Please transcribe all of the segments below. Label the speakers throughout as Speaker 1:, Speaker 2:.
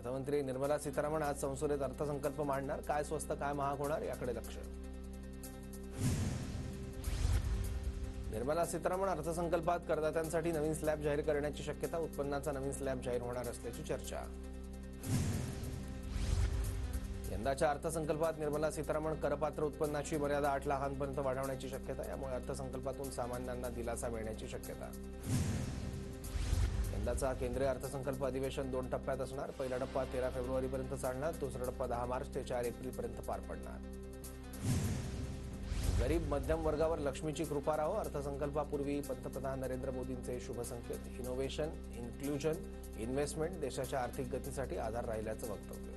Speaker 1: अर्थमंत्री निर्मला सीतारामन आज संसदेत अर्थसंकल्प मांडणार. काय स्वस्त काय महाग होणार याकडे लक्ष. निर्मला सीतारामन अर्थसंकल्पात करदात्यांसाठी नवीन स्लॅब जाहीर करण्याची शक्यता. उत्पन्नाचा नवीन स्लॅब जाहीर होणार असल्याची चर्चा. यंदाच्या अर्थसंकल्पात निर्मला सीतारामन करपात्र उत्पन्नाची मर्यादा 8 लाखांपर्यंत वाढवण्याची शक्यता. यामुळे अर्थसंकल्पातून सामान्यांना दिलासा मिळण्याची शक्यता. यंदाचा केंद्रीय अर्थसंकल्प अधिवेशन 2 टप्प्यात असणार. पहिला टप्पा 13 फेब्रुवारीपर्यंत चालणार. दुसरा टप्पा 10 मार्च ते 4 एप्रिलपर्यंत पार पडणार. गरीब मध्यम वर्गावर लक्ष्मीची कृपा राहो. अर्थसंकल्पापूर्वी पंतप्रधान नरेंद्र मोदींचे शुभ संकेत. इनोव्हेशन, इन्क्लुजन, इन्व्हेस्टमेंट देशाच्या आर्थिक गतीसाठी आधार राहिल्याचं वक्तव्य.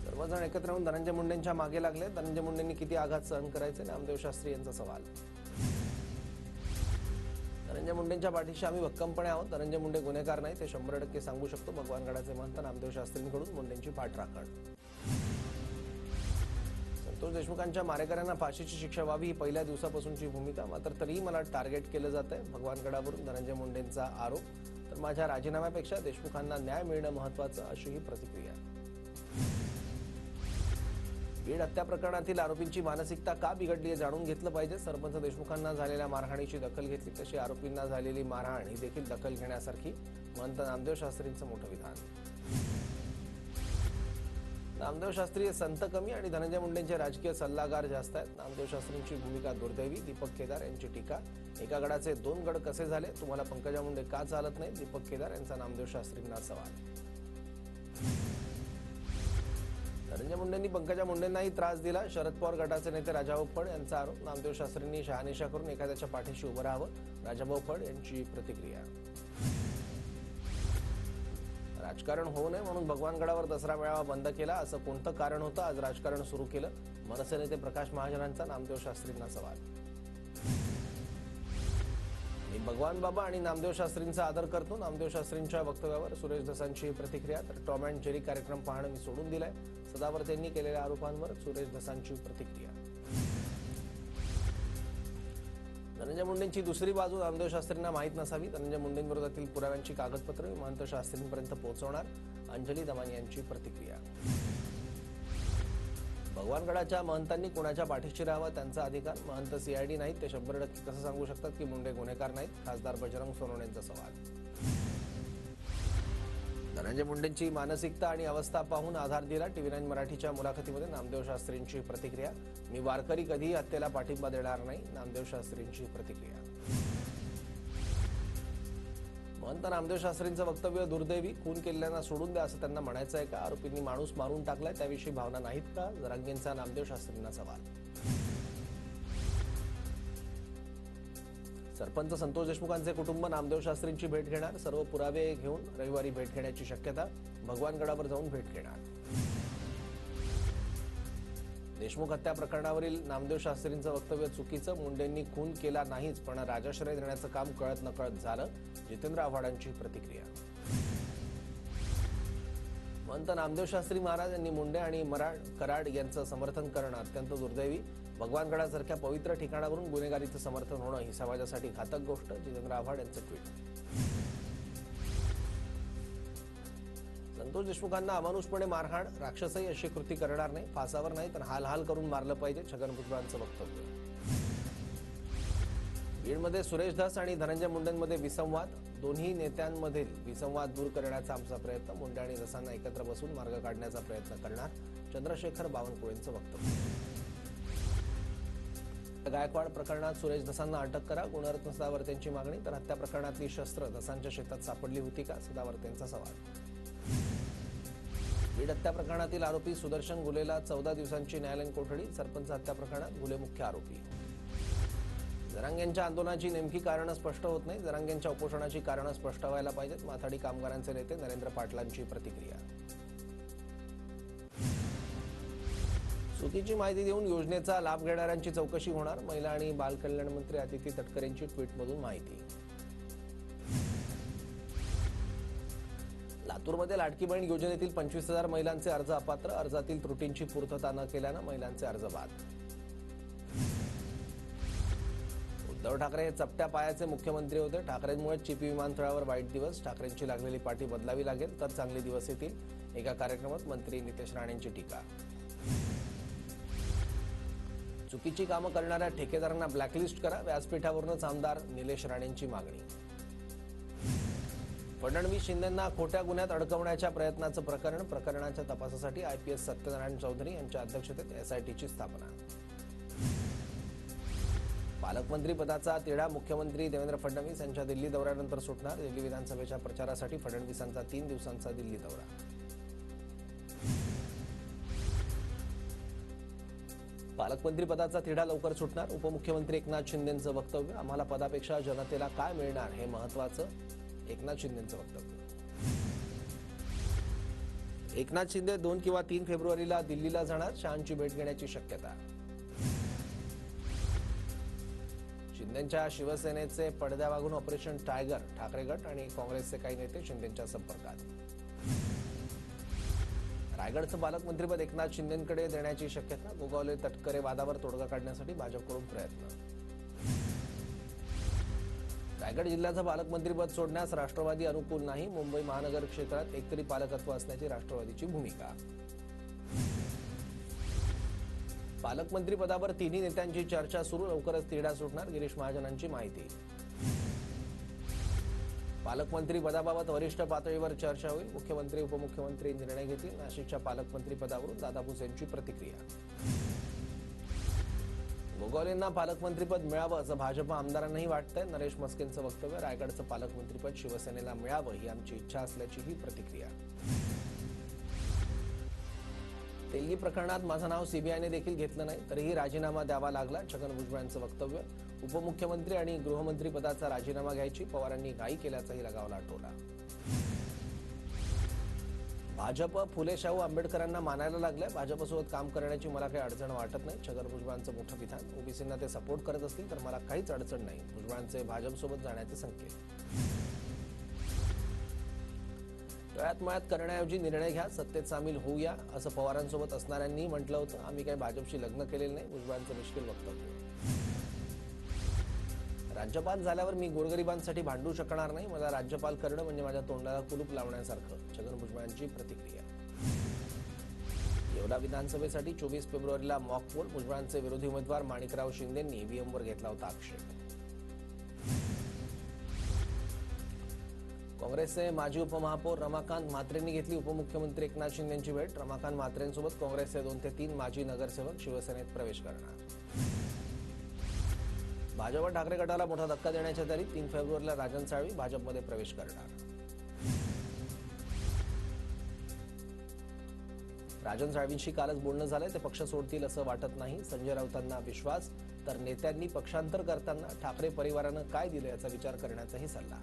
Speaker 1: सर्वजण एकत्र येऊन धनंजय मुंडेंच्या मागे लागले. धनंजय मुंडेंनी किती आघात सहन करायचे? नामदेव शास्त्री यांचा सवाल. धनंजय मुंडेंच्या पाठीशी आम्ही भक्कमपणे आहोत. धनंजय मुंडे गुन्हेगार नाही ते 100% सांगू शकतो. भगवानगडाचे महंत नामदेव शास्त्रींकडून मुंडेंची पाठराखण. संतोष देशमुखांच्या मारेकऱ्यांना फाशीची शिक्षा व्हावी ही पहिल्या दिवसापासूनची भूमिका. मात्र तरीही मला टार्गेट केलं जात आहे. भगवानगडावरून धनंजय मुंडेंचा आरोप. तर माझ्या राजीनाम्यापेक्षा देशमुखांना न्याय मिळणं महत्त्वाचं, अशी ही प्रतिक्रिया. बीड हत्या प्रकरणातील आरोपींची मानसिकता का बिघडली हे जाणून घेतलं पाहिजे. सरपंच देशमुखांना झालेल्या मारहाणीची दखल घेतली तशी आरोपींना झालेली मारहाण ही देखील दखल घेण्यासारखी. महंत नामदेव शास्त्रींचं मोठं विधान. नामदेव शास्त्री हे संत कमी आणि धनंजय मुंडेंचे राजकीय सल्लागार जास्त आहेत. नामदेव शास्त्रींची भूमिका दुर्दैवी. दीपक केदार यांची टीका. एका गडाचे 2 गड कसे झाले? तुम्हाला पंकजा मुंडे का चालत नाही? दीपक केदार यांचा नामदेव शास्त्रींना सवाल. धनंजय मुंडेंनी पंकजा मुंडेंनाही त्रास दिला. शरद पवार गटाचे नेते राजाभाऊ फड यांचा आरोप. नामदेव शास्त्रींनी शहानिशा करून एखाद्याच्या पाठीशी उभं राहावं. राजाभाऊ फड यांची प्रतिक्रिया. राजकारण होऊ नये म्हणून भगवानगडावर दसरा मेळावा बंद केला, असं कोणतं कारण होतं? आज राजकारण सुरू केलं. मनसे नेते प्रकाश महाजनांचा नामदेव शास्त्रींना सवाल. मी भगवान बाबा आणि नामदेव शास्त्रींचा आदर करतो. नामदेव शास्त्रींच्या वक्तव्यावर सुरेश धसांची प्रतिक्रिया. तर टॉम अँड जेरी कार्यक्रम पाहणं मी सोडून दिलंय. सदावर्त यांनी केलेल्या आरोपांवर सुरेश धसांची प्रतिक्रिया. धनंजय मुंडेंची दुसरी बाजू नामदेव शास्त्रींना माहीत नसावी. धनंजय मुंडेंविरोधातील पुराव्यांची कागदपत्र महंत शास्त्रींपर्यंत पोहोचवणार. अंजली दमानी यांची प्रतिक्रिया. भगवानगडाच्या महंतांनी कोणाच्या पाठीशी राहावं त्यांचा अधिकार. महंत सीआयडी नाहीत ते 100% कसं सांगू शकतात की मुंडे गुन्हेगार नाहीत? खासदार बजरंग सोनवणेंचा सवाल. धनंजय मुंडेंची मानसिकता आणि अवस्था पाहून आधार दिला. TV9 मराठीच्या मुलाखतीमध्ये नामदेव शास्त्रींची प्रतिक्रिया. मी वारकरी कधीही हत्येला पाठिंबा देणार नाही. नामदेव शास्त्रींची प्रतिक्रिया. महंत नामदेव शास्त्रींचं वक्तव्य दुर्दैवी. खून केलेल्यांना सोडून द्या असं त्यांना म्हणायचं आहे का? आरोपींनी माणूस मारून टाकलाय त्याविषयी भावना नाहीत का? जरांगेंचा नामदेव शास्त्रींना सवाल. सरपंच संतोष देशमुखांचे कुटुंब नामदेव शास्त्रींची भेट घेणार. सर्व पुरावे घेऊन रविवारी भेट घेण्याची शक्यता. भगवानगडावर जाऊन भेट घेणार. देशमुख हत्या प्रकरणावरील नामदेव शास्त्रींचं वक्तव्य चुकीचं. मुंडेंनी खून केला नाहीच पण राजाश्रय देण्याचं काम कळत नकळत झालं. जितेंद्र आव्हाडांची प्रतिक्रिया. महंत नामदेव शास्त्री महाराज यांनी मुंडे आणि कराड यांचं समर्थन करणं अत्यंत दुर्दैवी. भगवानगडासारख्या पवित्र ठिकाणावरून गुन्हेगारीचं समर्थन होणं ही समाजासाठी घातक गोष्ट. जितेंद्र आव्हाड यांचं ट्विट. संतोष देशमुखांना अमानुषपणे मारहाण. राक्षसही अशी कृती करणार नाही. फासावर नाही तर हाल करून मारलं पाहिजे. छगन भुजबळांचं वक्तव्य. बीडमध्ये सुरेश धस आणि धनंजय मुंडेंमध्ये विसंवाद. दोन्ही नेत्यांमधील विसंवाद दूर करण्याचा आमचा प्रयत्न. मुंडे आणि धसांना एकत्र बसून मार्ग काढण्याचा प्रयत्न करणार. चंद्रशेखर बावनकुळेंचं वक्तव्य. गायकवाड प्रकरणात सुरेश धसांना अटक करा. गुणरत्न सदावर्तेंची मागणी. तर हत्या प्रकरणातली शस्त्र धसांच्या शेतात सापडली होती का? सदावर्तेंचा सवाल. बीड हत्या प्रकरणातील आरोपी सुदर्शन घुलेला 14 दिवसांची न्यायालयीन कोठडी. सरपंच हत्या प्रकरणात घुले मुख्य आरोपी. जरांगेंच्या आंदोलनाची नेमकी कारणं स्पष्ट होत नाही. जरांगेंच्या उपोषणाची कारणं स्पष्ट व्हायला पाहिजेत. माथाडी कामगारांचे नेते नरेंद्र पाटलांची प्रतिक्रिया. चुकीची माहिती देऊन योजनेचा लाभ घेणाऱ्यांची चौकशी होणार. महिला आणि बालकल्याण मंत्री अदिती तटकरेंची ट्विटमधून माहिती. लातूरमध्ये लाडकी बहीण योजनेतील 25,000 महिलांचे अर्ज अपात्र. अर्जातील त्रुटींची पूर्तता न केल्यानं महिलांचे अर्ज बाद. उद्धव ठाकरे हे चपट्या पायाचे मुख्यमंत्री होते. ठाकरेंमुळे चिपी विमानतळावर वाईट दिवस. ठाकरेंची लागलेली पाठी बदलावी लागेल तर चांगले दिवस येतील. एका कार्यक्रमात मंत्री नितेश राणेंची टीका. चुकीची कामं करणाऱ्या ठेकेदारांना ब्लॅकलिस्ट करा. व्यासपीठावरूनच आमदार निलेश राणेंची मागणी. फडणवीस शिंदेंना खोट्या गुन्ह्यात अडकवण्याच्या प्रकरणाच्या तपासासाठी आयपीएस सत्यनारायण चौधरी यांच्या अध्यक्षतेत एसआयटीची स्थापना. पालकमंत्री पदाचा तिढा. मुख्यमंत्री देवेंद्र फडणवीस यांच्या दिल्ली दौऱ्यानंतर सुटणार. दिल्ली विधानसभेच्या प्रचारासाठी फडणवीसांचा 3 दिवसांचा दिल्ली दौरा. पालकमंत्री पदाचा तिढा लवकर सुटणार. उपमुख्यमंत्री एकनाथ शिंदेंचं वक्तव्य. आम्हाला पदापेक्षा जनतेला काय मिळणार हे महत्त्वाचं. एकनाथ शिंदेंचं वक्तव्य. एकनाथ शिंदे 2 किंवा 3 फेब्रुवारीला दिल्लीला जाणार. शहांची भेट घेण्याची शक्यता. शिंदेंच्या शिवसेनेचे पडद्यामागून ऑपरेशन टायगर. ठाकरे गट आणि काँग्रेसचे काही नेते शिंदेंच्या संपर्कात. रायगडचं पालकमंत्रीपद एकनाथ शिंदेंकडे देण्याची शक्यता. गोगावले तटकरे वादावर तोडगा काढण्यासाठी भाजपकडून प्रयत्न. रायगड जिल्ह्याचं पालकमंत्रीपद सोडण्यास राष्ट्रवादी अनुकूल नाही. मुंबई महानगर क्षेत्रात एकतरी पालकत्व असण्याची राष्ट्रवादीची भूमिका. पालकमंत्री पदावर तिन्ही नेत्यांची चर्चा सुरू. लवकरच तिढा सुटणार. गिरीश महाजनांची माहिती. पालकमंत्री पदाबाबत वरिष्ठ पातळीवर चर्चा होईल. मुख्यमंत्री उपमुख्यमंत्री निर्णय घेतील. नाशिकच्या पालकमंत्री पदावरून दादा भुसेंची प्रतिक्रिया. गोगावलेंना पालकमंत्रीपद मिळावं असं भाजप आमदारांनाही वाटतंय. नरेश मस्केंचं वक्तव्य. रायगडचं पालकमंत्रीपद शिवसेनेला मिळावं ही आमची इच्छा असल्याचीही प्रतिक्रिया. तेलगी प्रकरणात माझं नाव सीबीआयने देखील घेतलं नाही तरीही राजीनामा द्यावा लागला. छगन भुजबळांचं वक्तव्य. उपमुख्यमंत्री आणि गृहमंत्री पदाचा राजीनामा घ्यायची पवारांनी घाई केल्याचाही लगावला टोला. भाजप फुले शाहू आंबेडकरांना मानायला लागलंय. भाजपसोबत काम करण्याची मला काही अडचण वाटत नाही. छगन भुजबळांचं मोठं विधान. ओबीसींना ते सपोर्ट करत असतील तर मला काहीच अडचण नाही. भुजबळांचे भाजपसोबत जाण्याचे संकेत. तळ्यात मळ्यात करण्याऐवजी निर्णय घ्या. सत्तेत सामील होऊया असं पवारांसोबत असणाऱ्यांनी म्हटलं होतं. आम्ही काही भाजपशी लग्न केलेलं नाही. भुजबळांचं मिश्किल वक्तव्य. राज्यपाल झाल्यावर मी गोरगरिबांसाठी भांडू शकणार नाही. मला राज्यपाल करणं म्हणजे माझ्या तोंडाला कुलूप लावण्यासारखं. छगन भुजबळांची प्रतिक्रिया. येवला विधानसभेसाठी 24 फेब्रुवारीला मॉक पोल. भुजबळांचे विरोधी उमेदवार माणिकराव शिंदेंनी ईव्हीएमवर घेतला होता आक्षेप. काँग्रेसचे माजी उपमहापौर रमाकांत म्हात्रेंनी घेतली उपमुख्यमंत्री एकनाथ शिंदेंची भेट. रमाकांत म्हात्रेंसोबत काँग्रेसचे 2 ते 3 माजी नगरसेवक शिवसेनेत प्रवेश करणार. भाजप ठाकरे गटाला मोठा धक्का देण्याच्या तयारीत. 3 फेब्रुवारीला राजन साळवी भाजपमध्ये प्रवेश करणार. राजन साळवींशी कालच बोलणं झालंय. ते पक्ष सोडतील असं वाटत नाही. संजय राऊतांना विश्वास तर नेत्यांनी पक्षांतर करताना ठाकरे परिवारानं काय दिलं याचा विचार करण्याचाही सल्ला.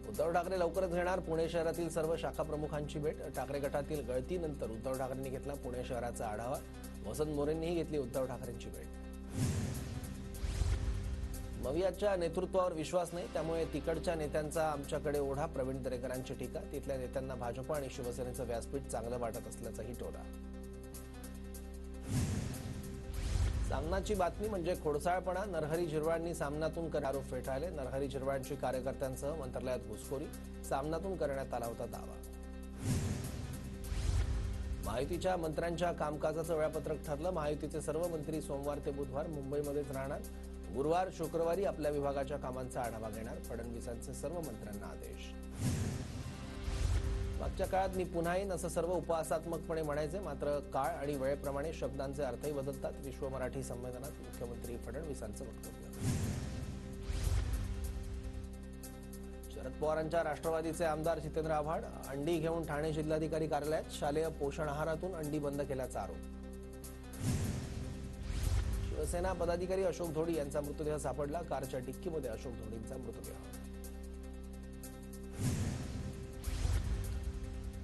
Speaker 1: उद्धव ठाकरे लवकरच घेणार पुणे शहरातील सर्व शाखा प्रमुखांची भेट. ठाकरे गटातील गळतीनंतर उद्धव ठाकरेंनी घेतला पुणे शहराचा आढावा. वसंत मोरेंनीही घेतली उद्धव ठाकरेंची भेट. मवियाच्या नेतृत्वावर विश्वास नाही त्यामुळे तिकडच्या नेत्यांचा आमच्याकडे ओढा. प्रवीण दरेकरांची टीका. तिथल्या नेत्यांना भाजप आणि शिवसेनेचं व्यासपीठ चांगलं वाटत असल्याचाही टोला. सामनाची बातमी म्हणजे खोडसाळपणा. नरहरी झिरवाळांनी सामनातून आरोप फेटाळले. नरहरी झिरवाळांची कार्यकर्त्यांसह मंत्रालयात घुसखोरी. सामनातून करण्यात आला होता दावा. महायुतीच्या मंत्र्यांच्या कामकाजाचं वेळापत्रक ठरलं. महायुतीचे सर्व मंत्री सोमवार ते बुधवार मुंबईमध्येच राहणार. गुरुवार शुक्रवारी आपल्या विभागाच्या कामांचा आढावा घेणार. फडणवीसांचे सर्व मंत्र्यांना आदेश. मागच्या काळात मी पुन्हा येईन असं सर्व उपहासात्मकपणे म्हणायचे. मात्र काळ आणि वेळेप्रमाणे शब्दांचे अर्थही बदलतात. विश्व मराठी संमेलनात मुख्यमंत्री फडणवीसांचं वक्तव्य. शरद पवारांच्या राष्ट्रवादीचे आमदार जितेंद्र आव्हाड अंडी घेऊन ठाणे जिल्हाधिकारी कार्यालयात. शालेय पोषण आहारातून अंडी बंद केल्याचा आरोप. शिवसेना पदाधिकारी अशोक धोडी यांचा मृतदेह सापडला. कारच्या डिक्कीमध्ये अशोक धोडींचा मृतदेह.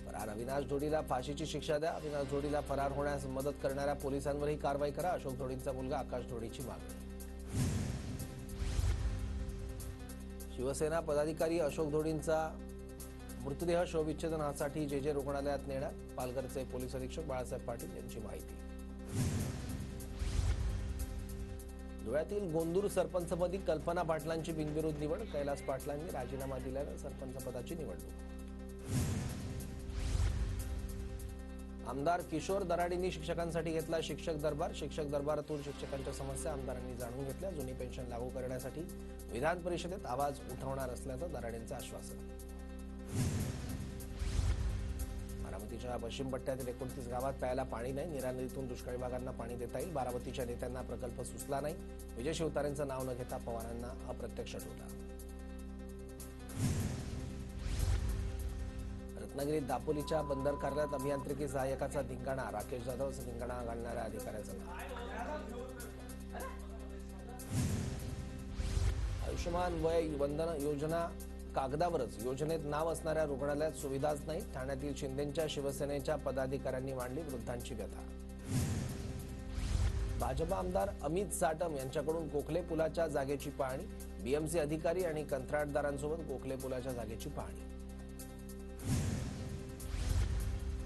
Speaker 1: फरार अविनाश धोडीला फाशीची शिक्षा द्या. अविनाश धोडीला फरार होण्यास मदत करणाऱ्या पोलिसांवरही कारवाई करा. अशोक धोडींचा मुलगा आकाश धोडीची मागणी. शिवसेना पदाधिकारी अशोक धोडींचा मृतदेह शवविच्छेदनासाठी जे रुग्णालयात नेणार. पालघरचे पोलीस अधीक्षक बाळासाहेब पाटील यांची माहिती. धुळ्यातील गोंदूर सरपंचपदी कल्पना पाटलांची बिनविरोध निवड. कैलास पाटलांनी राजीनामा दिल्यानं सरपंचपदाची निवडणूक. आमदार किशोर दराडेंनी शिक्षकांसाठी घेतला शिक्षक दरबार. शिक्षक दरबारातून शिक्षकांच्या समस्या आमदारांनी जाणून घेतल्या. जुनी पेन्शन लागू करण्यासाठी विधान परिषदेत आवाज उठवणार असल्याचं दराडेंचं आश्वासन. बारामतीच्या पश्चिम पट्ट्यातील 29 गावात प्यायला पाणी नाही. नीरा नदीतून दुष्काळी भागांना पाणी देता येईल. बारामतीच्या नेत्यांना प्रकल्प सुचला नाही. विजय शिवतारेंचं नाव न घेता पवारांना अप्रत्यक्ष टोला. रत्नागिरीत दापोलीच्या बंदर कार्यालयात अभियांत्रिकी सहाय्यकाचा धिंगाणा. राकेश जाधव असं धिंगाणा घालणाऱ्या अधिकाऱ्याचं नाव. आयुष्यमान वय वंदन योजना कागदावरच. योजनेत नाव असणाऱ्या रुग्णालयात सुविधाच नाही. ठाण्यातील शिंदेंच्या शिवसेनेच्या पदाधिकाऱ्यांनी मांडली वृद्धांची व्यथा. भाजप आमदार अमित साटम यांच्याकडून गोखले पुलाच्या जागेची पाहणी. बीएमसी अधिकारी आणि कंत्राटदारांसोबत गोखले पुलाच्या जागेची पाहणी.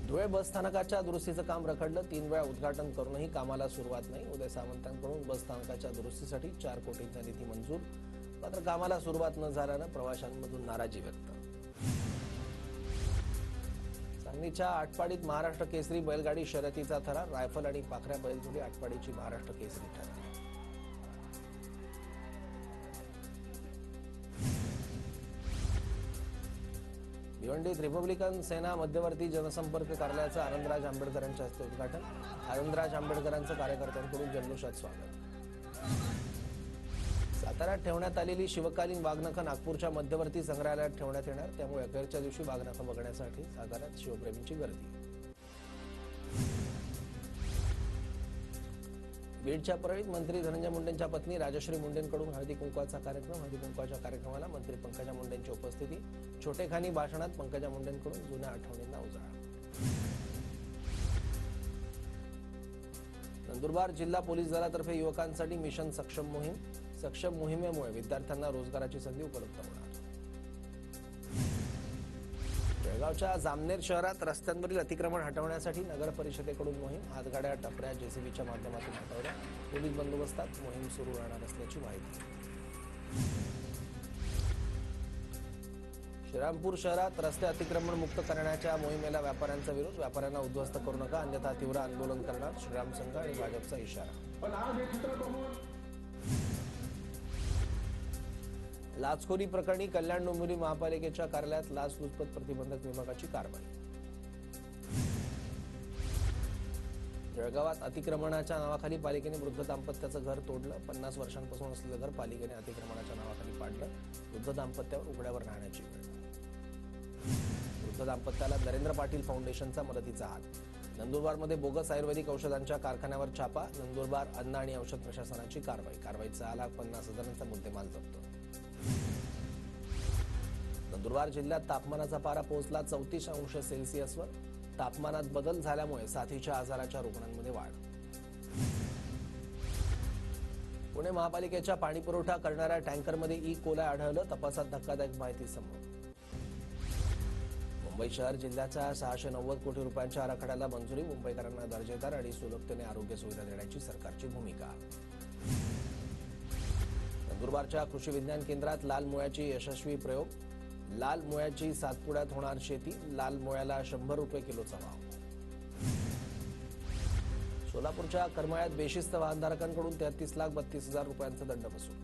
Speaker 1: धुळे बस स्थानकाच्या दुरुस्तीचं काम रखडलं. 3 वेळा उद्घाटन करूनही कामाला सुरुवात नाही. उदय सामंतांकडून बस स्थानकाच्या दुरुस्तीसाठी 4 कोटींचा निधी मंजूर. मात्र कामाला सुरुवात न झाल्यानं प्रवाशांमधून नाराजी व्यक्त. सांगलीच्या आटपाडीत महाराष्ट्र केसरी बैलगाडी शर्यतीचा थरार. रायफल आणि पाखऱ्या बैलजोडी आटपाडीची महाराष्ट्र केसरी ठरली. भिवंडीत रिपब्लिकन सेना मध्यवर्ती जनसंपर्क कार्यालयाचं आनंदराज आंबेडकरांच्या हस्ते उद्घाटन. आनंदराज आंबेडकरांचं कार्यकर्त्यांकडून जल्लोषात स्वागत. साताऱ्यात ठेवण्यात आलेली शिवकालीन वाघनखं नागपूरच्या मध्यवर्ती संग्रहालयात ठेवण्यात येणार. त्यामुळे अखेरच्या दिवशी वाघनखं बघण्यासाठी साताऱ्यात शिवप्रेमींची गर्दी. बीडच्या परळीत मंत्री धनंजय मुंडेंच्या पत्नी राजश्री मुंडेंकडून हळदी कुंकवाचा कार्यक्रम. हळदी कुंकवाच्या कार्यक्रमाला मंत्री पंकजा मुंडेंची उपस्थिती. छोटेखानी भाषणात पंकजा मुंडेंकडून जुन्या आठवणींना उजाळा. नंदुरबार जिल्हा पोलीस दलातर्फे युवकांसाठी मिशन सक्षम मोहीम. सक्षम मोहिमेमुळे विद्यार्थ्यांना रोजगाराची संधी उपलब्ध होणार. जळगावच्या जामनेर शहरात रस्त्यांवरील अतिक्रमण हटवण्यासाठी नगर परिषदेकडून मोहीम. हातगाड्या, टपऱ्या, जेसीबीच्या माध्यमातून हटवल्या. पोलीस बंदोबस्तात मोहीम सुरू राहणार असल्याची माहिती. श्रीरामपूर शहरात रस्ते अतिक्रमण मुक्त करण्याच्या मोहिमेला व्यापाऱ्यांचा विरोध. व्यापाऱ्यांना उद्ध्वस्त करू नका अन्यथा तीव्र आंदोलन करणार. श्रीराम संघ आणि भाजपचा इशारा. लाचखोरी प्रकरणी कल्याण डोंबिवली महापालिकेच्या कार्यालयात लाचलुचपत प्रतिबंधक विभागाची कारवाई. जळगावात अतिक्रमणाच्या नावाखाली पालिकेने वृद्ध दाम्पत्याचं घर तोडलं. 50 वर्षांपासून असलेलं घर पालिकेने अतिक्रमणाच्या नावाखाली पाडलं. वृद्ध दाम्पत्यावर उघड्यावर राहण्याची वेळ. वृद्ध दाम्पत्याला नरेंद्र पाटील फाउंडेशनचा मदतीचा हात. नंदुरबारमध्ये बोगस आयुर्वेदिक औषधांच्या कारखान्यावर छापा. नंदुरबार अन्न आणि औषध प्रशासनाची कारवाई. कारवाईत 6,50,000चा मुद्देमाल जप्त. नंदुरबार जिल्ह्यात तापमानाचा पारा पोहोचला 34 अंश सेल्सिअसवर. तापमानात बदल झाल्यामुळे साथीच्या आजाराच्या रुग्णांमध्ये वाढ. पुणे महापालिकेच्या पाणीपुरवठा करणाऱ्या टँकरमध्ये ई कोलाई आढळलं. तपासात धक्कादायक माहिती समोर. मुंबई शहर जिल्ह्याच्या 690 कोटी रुपयांच्या आराखड्याला मंजुरी. मुंबईकरांना दर्जेदार आणि सुलभतेने आरोग्य सुविधा देण्याची सरकारची भूमिका. नंदुरबारच्या कृषी विज्ञान केंद्रात लाल मुळ्याची यशस्वी प्रयोग. लाल मुळ्याची सातपुड्यात होणार शेती. लाल मुळ्याला 100 रुपये किलोचा भाव. सोलापूरच्या करमाळ्यात बेशिस्त वाहनधारकांकडून 33,32,000 रुपयांचा दंड वसूल.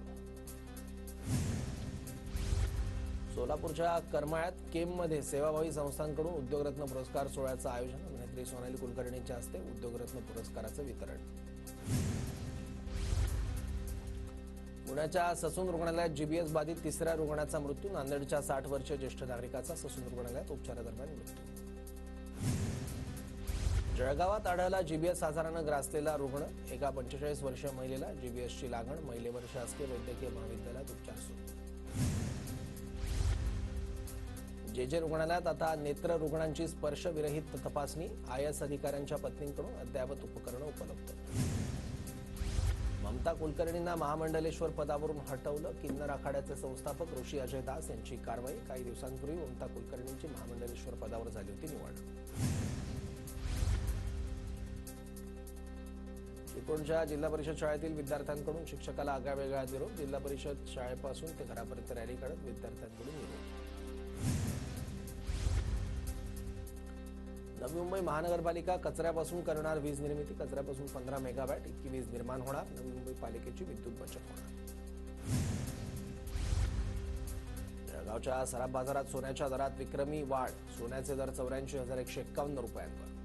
Speaker 1: सोलापूरच्या करमाळ्यात केममध्ये सेवाभावी संस्थांकडून उद्योगरत्न पुरस्कार सोहळ्याचं आयोजन. अभिनेत्री सोनाली कुलकर्णींच्या हस्ते उद्योगरत्न पुरस्काराचं वितरण. पुण्याच्या ससून रुग्णालयात जीबीएस बाधित 3ऱ्या रुग्णाचा मृत्यू. नांदेडच्या 60 वर्षीय ज्येष्ठ नागरिकाचा ससून रुग्णालयात उपचारादरम्यान मृत्यू. जळगावात आढळला जीबीएस आजारानं ग्रासलेला रुग्ण. एका 45 वर्षीय महिलेला जीबीएसची लागण. महिलेवर शासकीय वैद्यकीय महाविद्यालयात उपचार सुरू. जेजे रुग्णालयात आता नेत्र रुग्णांची स्पर्शविरहित तपासणी. आयएस अधिकाऱ्यांच्या पत्नींकडून अद्ययावत उपकरणं उपलब्ध. ममता कुलकर्णींना महामंडलेश्वर पदावरून हटवलं. किन्नर आखाड्याचे संस्थापक ऋषी अजय दास यांची कारवाई. काही दिवसांपूर्वी ममता कुलकर्णींची महामंडलेश्वर पदावर झाली होती निवड. चिपळूणच्या जिल्हा परिषद शाळेतील विद्यार्थ्यांकडून शिक्षकाला आगळावेगळा निरोप. जिल्हा परिषद शाळेपासून ते घरापर्यंत रॅली काढत विद्यार्थ्यांकडून निरोप. नवी मुंबई महानगरपालिका कचऱ्यापासून करणार वीज निर्मिती. कचऱ्यापासून 15 मेगावॅट इतकी वीज निर्माण होणार. नवी मुंबई पालिकेची विद्युत बचत होणार. जळगावच्या सराफ बाजारात सोन्याच्या दरात विक्रमी वाढ. सोन्याचे दर 84,151 रुपयांवर.